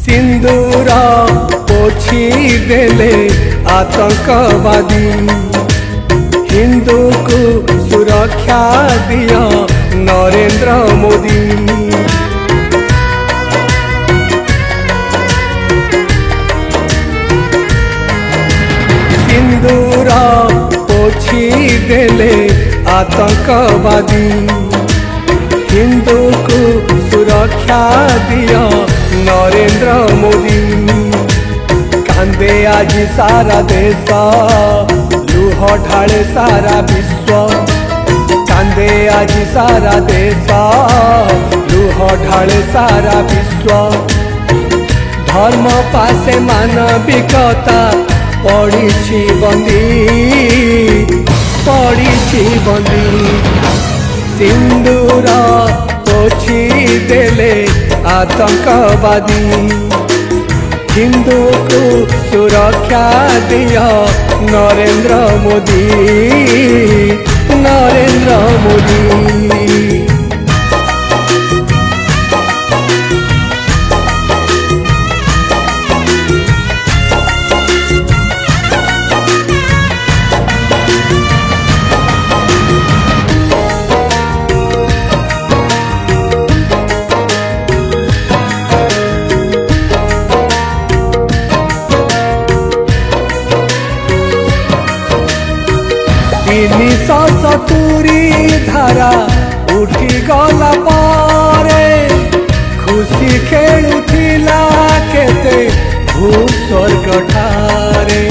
सिंदूर पोछी देले आतंकवादी हिंदू को सुरक्षा दिया नरेंद्र मोदी। सिंदूर पोछी देले आतंकवादी हिंदू को सुरक्षा दिया नरेंद्र मोदी। कांदे आज सारा देश लुह ढाले सारा विश्व। कांदे आज सारा देश लुह ढाले सारा विश्व। धर्म पासे मानविकता पड़ी बंदी सिंदूर पोछी देले आतंकवादी हिंदू को सुरक्षा दिया नरेंद्र मोदी। नरेंद्र मोदी सतुरी धारा उठी गला पारे खुशी खेलुथिला केते भूस्वर्ग ठारे।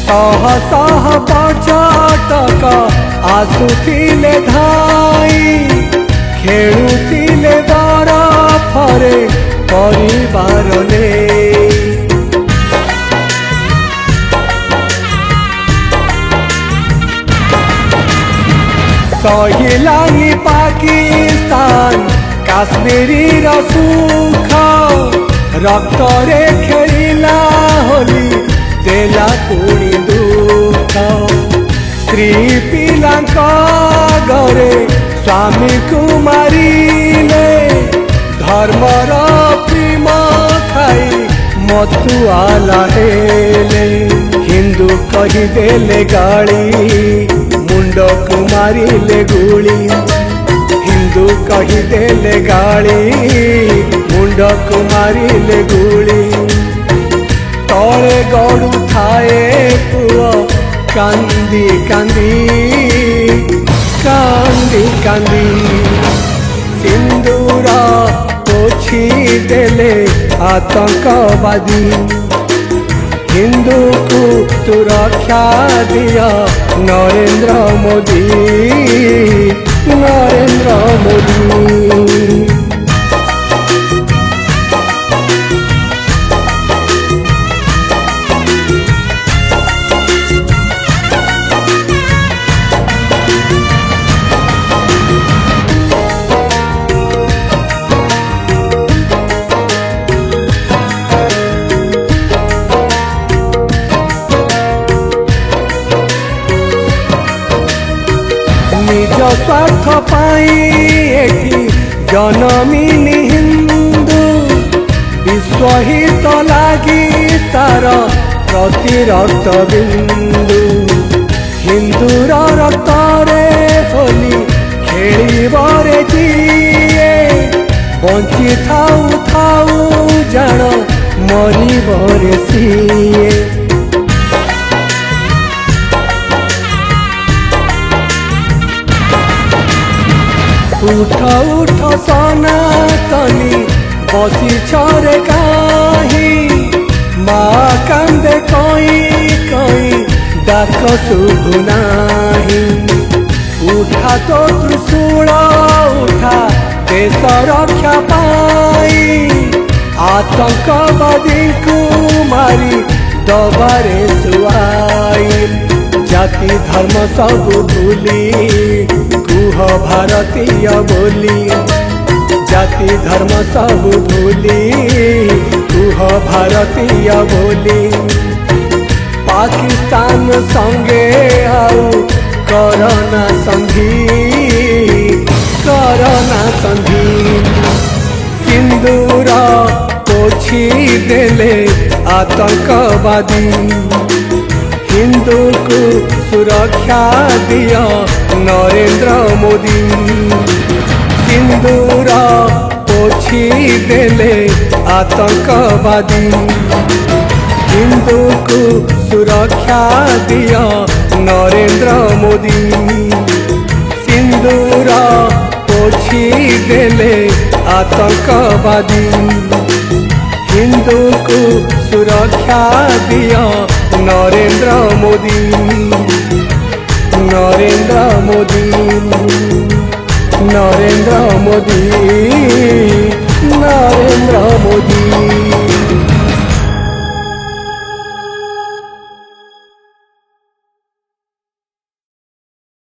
सह सह पर्यटक आसुथिले धाई खेलुथिले बरफरे परिवार ने। सहिलानी पाकिस्तान काश्मीरी सुख रक्तरे खेलिला होली देला पुणी दुख। स्त्री पिलांका घरे स्वामी को मारिले धर्मर प्रेम खाई मतुआला हेले। हिंदू कही देले गाड़ी मुंड को मारिले गुली। हिंदू कही देले गाड़ी मुंड को मारिले गुली। तले गड़ू थाए पुआ कांदी कांदी कांदी कांदी सिंदूर पोछी देले आतंकवादी हिंदू को सुरक्षा दिया नरेंद्र मोदी। नरेंद्र मोदी निज स्वार्थ पाई एठी जनमिनी हिंदू विश्व हित लागी तार प्रति रक्त बिंदु। हिंदूर रक्तरे होली खेलिबरे जिए बंची थाऊ थाऊ जान मरिबरे सिए। उठ उठ सनातनी बसी छरे काही माँ कांदे कई कई डाक शुभु नाही। उठा तो त्रिशूल उठा देश रक्षा पाई आतंकवादी को मारी दबारे सुआई। जाति धर्म सब भूली कुह भारतीय बोली। जाति धर्म सब भूली कुह भारतीय बोली। पाकिस्तान संगे आउ करना संधि करना संधि सिंदूर पोछी देले आतंकवादी। हिंदू को सुरक्षा दिया नरेंद्र मोदी। सिंदूर पोछी देले आतंकवादी। हिंदू को सुरक्षा दिया नरेंद्र मोदी। सिंदूर पोछी देले आतंकवादी। हिंदू को सुरक्षा दिया नरेंद्र मोदी। नरेंद्र मोदी, नरेंद्र मोदी।